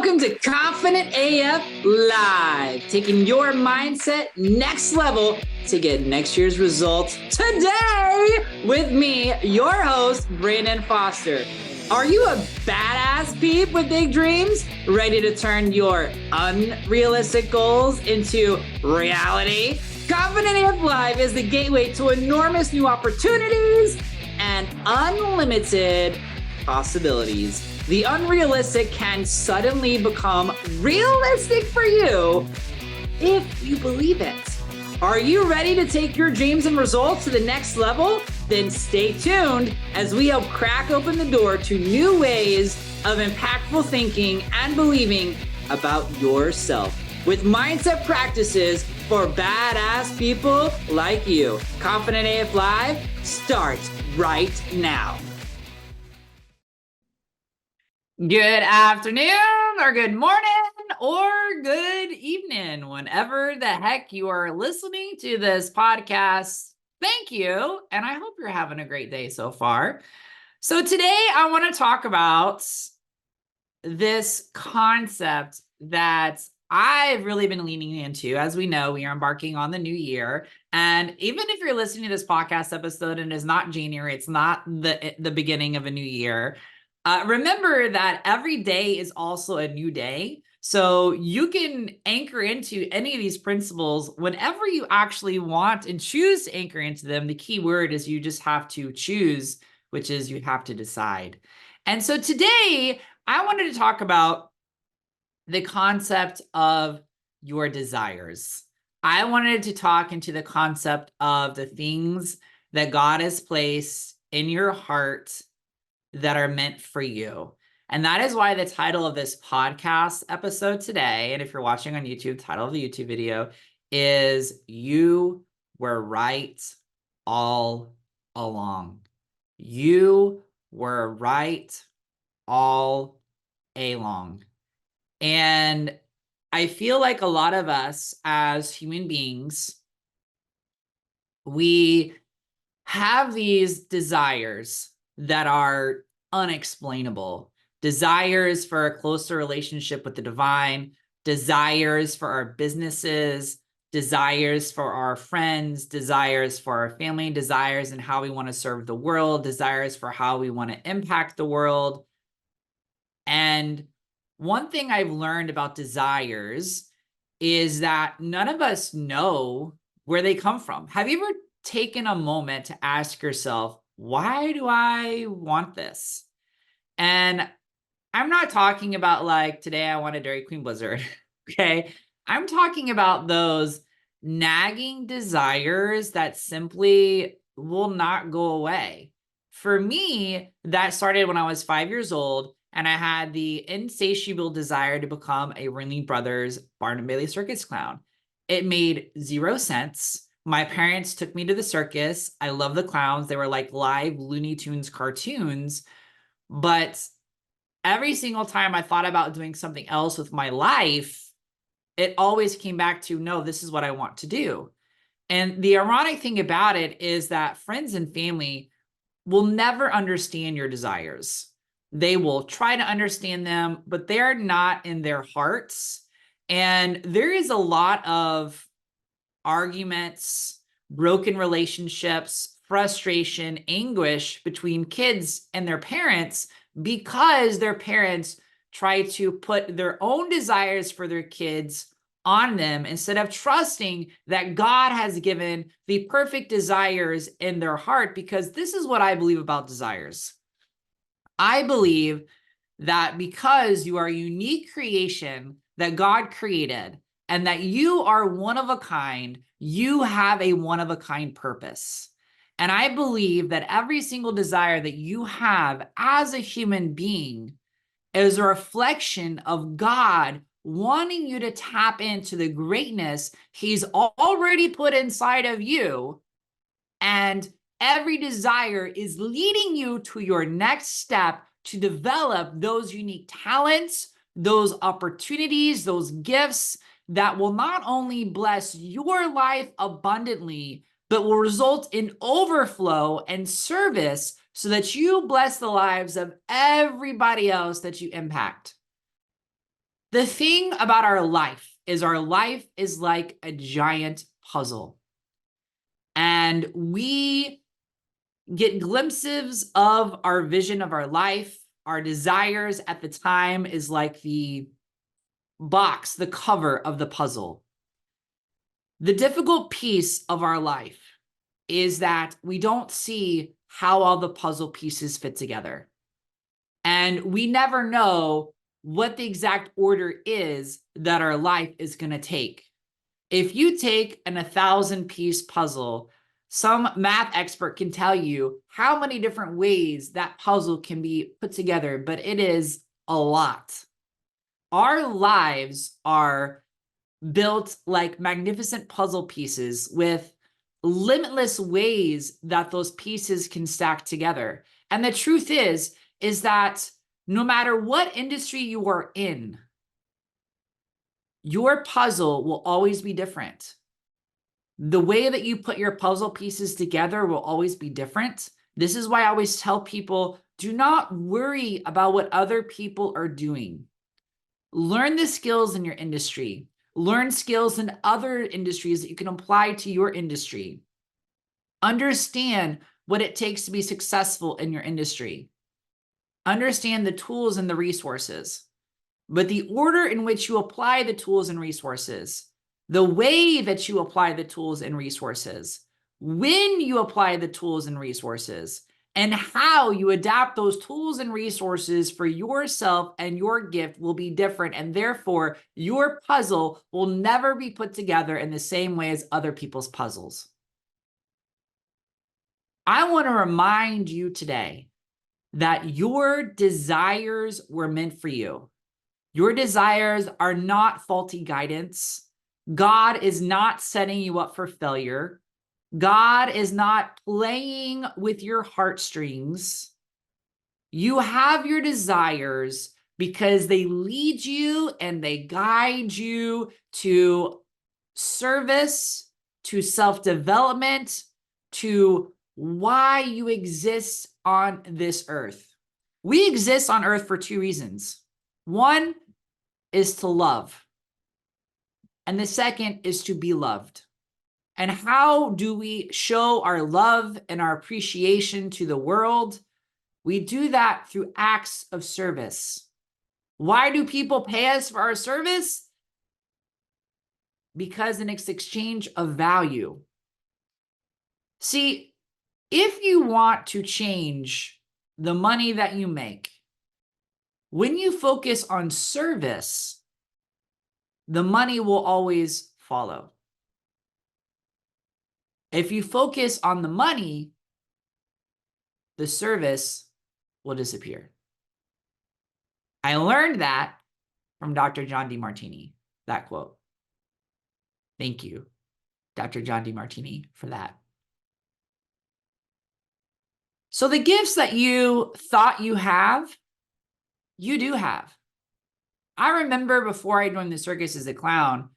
Welcome to Confident AF Live, taking your mindset next level to get next year's results today with me, your host, Brandon Foster. Are you a badass peep with big dreams, ready to turn your unrealistic goals into reality? Confident AF Live is the gateway to enormous new opportunities and unlimited possibilities. The unrealistic can suddenly become realistic for you if you believe it. Are you ready to take your dreams and results to the next level? Then stay tuned as we help crack open the door to new ways of impactful thinking and believing about yourself with mindset practices for badass people like you. Confident AF Live starts right now. Good afternoon or good morning or good evening, whenever the heck you are listening to this podcast. Thank you. And I hope you're having a great day so far. So today I want to talk about this concept that I've really been leaning into. As we know, we are embarking on the new year. And even if you're listening to this podcast episode and it's not January, it's not the beginning of a new year, remember that every day is also a new day. So you can anchor into any of these principles whenever you actually want and choose to anchor into them. The key word is you just have to choose, which is you have to decide. And so today I wanted to talk about the concept of your desires. I wanted to talk into the concept of the things that God has placed in your heart that are meant for you. And that is why the title of this podcast episode today, and if you're watching on YouTube, the title of the YouTube video is You Were Right All Along. You were right all along. And I feel like a lot of us as human beings, we have these desires that are unexplainable. Desires for a closer relationship with the divine, desires for our businesses, desires for our friends, desires for our family, desires in how we want to serve the world, desires for how we want to impact the world. And one thing I've learned about desires is that none of us know where they come from. Have you ever taken a moment to ask yourself, why do I want this? And I'm not talking about like, today I want a Dairy Queen Blizzard, okay? I'm talking about those nagging desires that simply will not go away. For me, that started when I was 5 years old, and I had the insatiable desire to become a Ringling Brothers Barnum Bailey circus clown. It made 0 sense. My parents took me to the circus. I love the clowns. They were like live Looney Tunes cartoons. But every single time I thought about doing something else with my life, it always came back to, no, this is what I want to do. And the ironic thing about it is that friends and family will never understand your desires. They will try to understand them, but they're not in their hearts. And there is a lot of arguments, broken relationships, frustration, anguish between kids and their parents because their parents try to put their own desires for their kids on them instead of trusting that God has given the perfect desires in their heart. Because this is what I believe about desires. I believe that because you are a unique creation that God created, and that you are one of a kind, you have a one of a kind purpose. And I believe that every single desire that you have as a human being is a reflection of God wanting you to tap into the greatness He's already put inside of you. And every desire is leading you to your next step to develop those unique talents, those opportunities, those gifts that will not only bless your life abundantly, but will result in overflow and service so that you bless the lives of everybody else that you impact. The thing about our life is like a giant puzzle. And we get glimpses of our vision of our life. Our desires at the time is like the box, the cover of the puzzle. The difficult piece of our life is that we don't see how all the puzzle pieces fit together. And we never know what the exact order is that our life is going to take. If you take an 1,000-piece puzzle, some math expert can tell you how many different ways that puzzle can be put together, but it is a lot. Our lives are built like magnificent puzzle pieces with limitless ways that those pieces can stack together. And the truth is that no matter what industry you are in, your puzzle will always be different. The way that you put your puzzle pieces together will always be different. This is why I always tell people, do not worry about what other people are doing. Learn the skills in your industry. Learn skills in other industries that you can apply to your industry. Understand what it takes to be successful in your industry. Understand the tools and the resources. But the order in which you apply the tools and resources, the way that you apply the tools and resources, when you apply the tools and resources, and how you adapt those tools and resources for yourself and your gift will be different. And therefore, your puzzle will never be put together in the same way as other people's puzzles. I want to remind you today that your desires were meant for you. Your desires are not faulty guidance. God is not setting you up for failure. God is not playing with your heartstrings. You have your desires because they lead you and they guide you to service, to self-development, to why you exist on this earth. We exist on earth for two reasons. One is to love, and the second is to be loved. And how do we show our love and our appreciation to the world? We do that through acts of service. Why do people pay us for our service? Because it's exchange of value. See, if you want to change the money that you make, when you focus on service, the money will always follow. If you focus on the money, the service will disappear. I learned that from Dr. John Demartini, that quote. Thank you, Dr. John Demartini, for that. So the gifts that you thought you have, you do have. I remember before I joined the circus as a clown,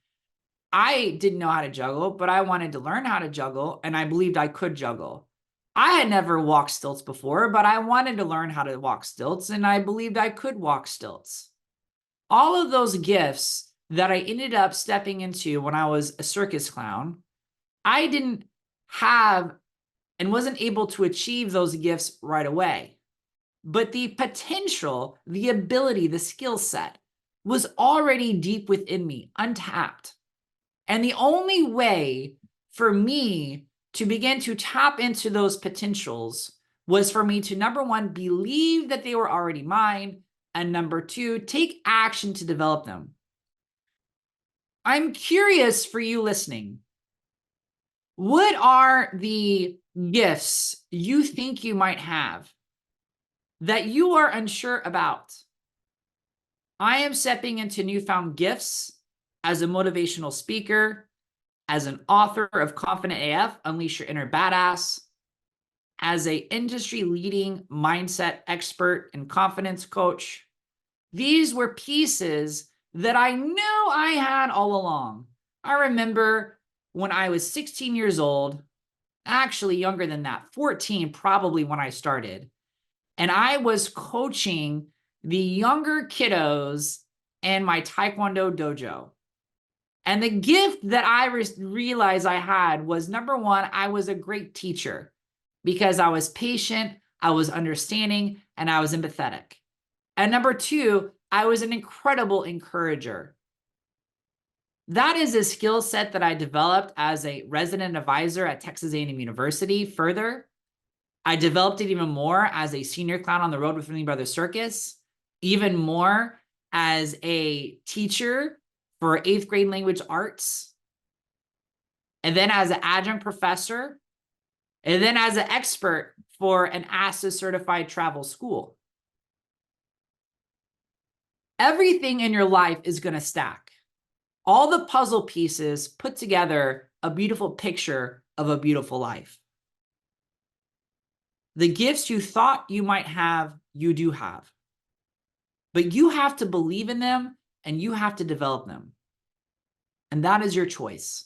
I didn't know how to juggle, but I wanted to learn how to juggle, and I believed I could juggle. I had never walked stilts before, but I wanted to learn how to walk stilts, and I believed I could walk stilts. All of those gifts that I ended up stepping into when I was a circus clown, I didn't have and wasn't able to achieve those gifts right away. But the potential, the ability, the skill set was already deep within me, untapped. And the only way for me to begin to tap into those potentials was for me to, number one, believe that they were already mine, and number two, take action to develop them. I'm curious for you listening. What are the gifts you think you might have that you are unsure about? I am stepping into newfound gifts as a motivational speaker, as an author of Confident AF, Unleash Your Inner Badass, as an industry-leading mindset expert and confidence coach. These were pieces that I knew I had all along. I remember when I was 16 years old, actually younger than that, 14 probably when I started, and I was coaching the younger kiddos and my Taekwondo dojo. And the gift that I realized I had was, number one, I was a great teacher because I was patient, I was understanding, and I was empathetic. And number two, I was an incredible encourager. That is a skill set that I developed as a resident advisor at Texas A&M University. Further, I developed it even more as a senior clown on the road with Ringling Brothers Circus, even more as a teacher for 8th grade language arts, and then as an adjunct professor, and then as an expert for an ASA certified travel school. Everything in your life is going to stack. All the puzzle pieces put together a beautiful picture of a beautiful life. The gifts you thought you might have, you do have. But you have to believe in them and you have to develop them. And that is your choice.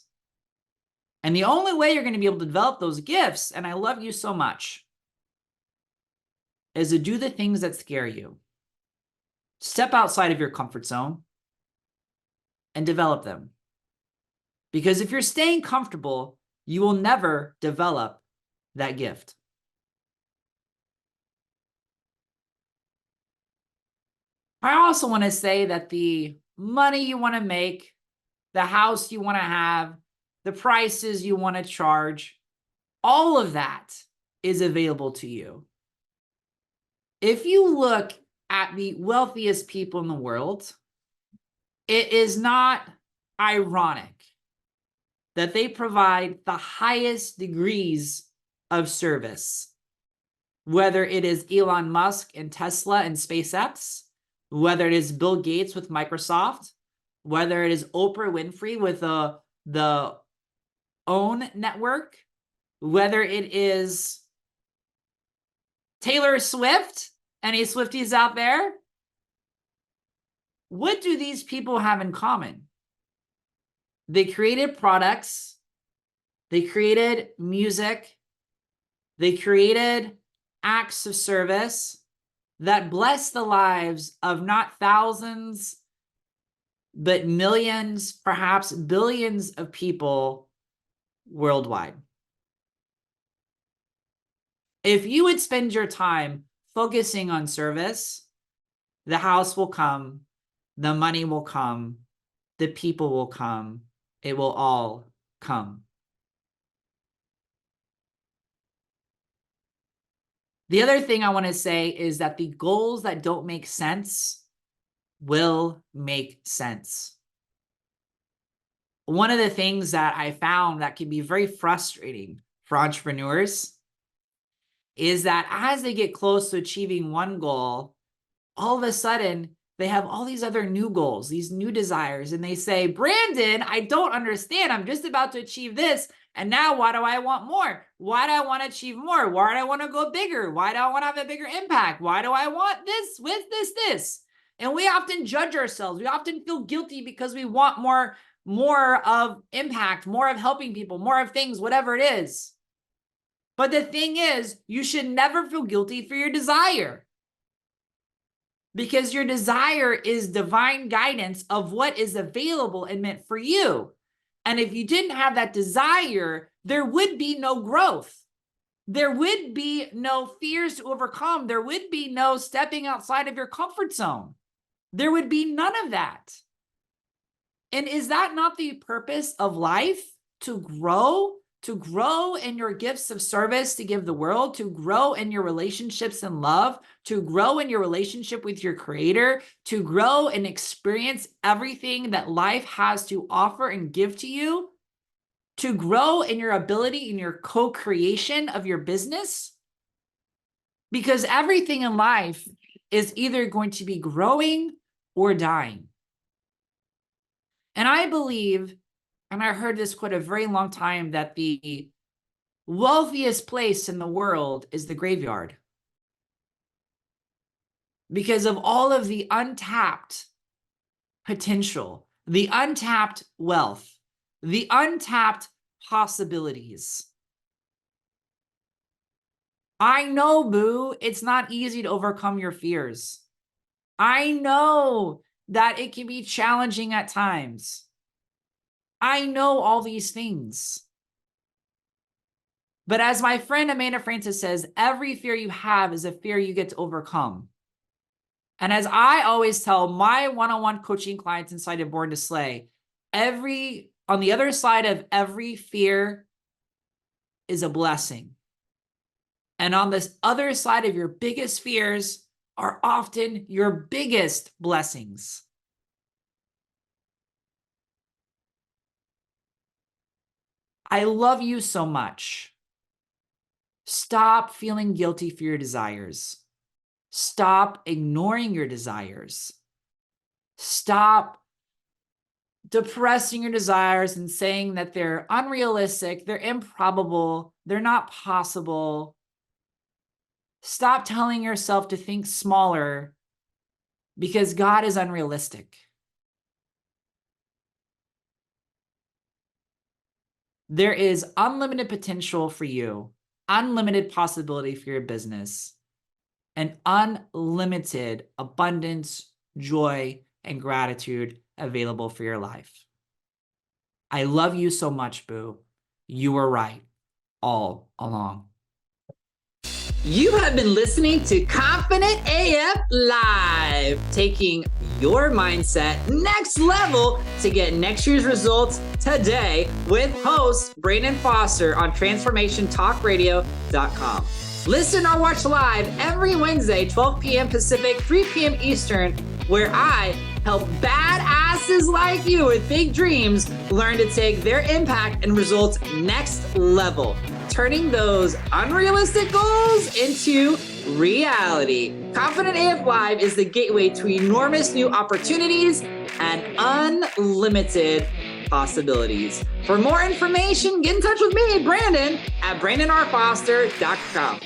And the only way you're going to be able to develop those gifts, and I love you so much, is to do the things that scare you. Step outside of your comfort zone and develop them. Because if you're staying comfortable, you will never develop that gift. I also want to say that the money you want to make, the house you want to have, the prices you want to charge, all of that is available to you. If you look at the wealthiest people in the world, it is not ironic that they provide the highest degrees of service, whether it is Elon Musk and Tesla and SpaceX, whether it is Bill Gates with Microsoft, whether it is Oprah Winfrey with the OWN network, whether it is Taylor Swift, any Swifties out there? What do these people have in common? They created products, they created music, they created acts of service that bless the lives of not thousands, but millions, perhaps billions of people worldwide. If you would spend your time focusing on service, the house will come, the money will come, the people will come, it will all come. The other thing I want to say is that the goals that don't make sense will make sense. One of the things that I found that can be very frustrating for entrepreneurs is that as they get close to achieving one goal, all of a sudden they have all these other new goals, these new desires, and they say, Brandon, I don't understand. I'm just about to achieve this. And now why do I want more? Why do I want to achieve more? Why do I want to go bigger? Why do I want to have a bigger impact? Why do I want this with this? And we often judge ourselves. We often feel guilty because we want more of impact, more of helping people, more of things, whatever it is. But the thing is, you should never feel guilty for your desire, because your desire is divine guidance of what is available and meant for you. And if you didn't have that desire, there would be no growth. There would be no fears to overcome. There would be no stepping outside of your comfort zone. There would be none of that. And is that not the purpose of life? To grow in your gifts of service to give the world, to grow in your relationships and love, to grow in your relationship with your creator, to grow and experience everything that life has to offer and give to you, to grow in your ability in your co-creation of your business. Because everything in life is either going to be growing or dying. And I believe, and I heard this quote a very long time, that the wealthiest place in the world is the graveyard, because of all of the untapped potential, the untapped wealth, the untapped possibilities. I know, boo, it's not easy to overcome your fears. I know that it can be challenging at times. I know all these things. But as my friend Amanda Francis says, every fear you have is a fear you get to overcome. And as I always tell my one-on-one coaching clients inside of Born to Slay, on the other side of every fear is a blessing. And on this other side of your biggest fears are often your biggest blessings. I love you so much. Stop feeling guilty for your desires. Stop ignoring your desires. Stop depressing your desires and saying that they're unrealistic, they're improbable, they're not possible. Stop telling yourself to think smaller because God is unrealistic. There is unlimited potential for you, unlimited possibility for your business, and unlimited abundance, joy, and gratitude available for your life. I love you so much, Boo. You were right all along. You have been listening to Confident AF Live, taking your mindset next level to get next year's results today with host Brandon Foster on TransformationTalkRadio.com. Listen or watch live every Wednesday, 12 p.m. Pacific, 3 p.m. Eastern, where I help badasses like you with big dreams learn to take their impact and results next level, turning those unrealistic goals into reality. Confident AF Live is the gateway to enormous new opportunities and unlimited possibilities. For more information, get in touch with me, Brandon, at BrandonRFoster.com.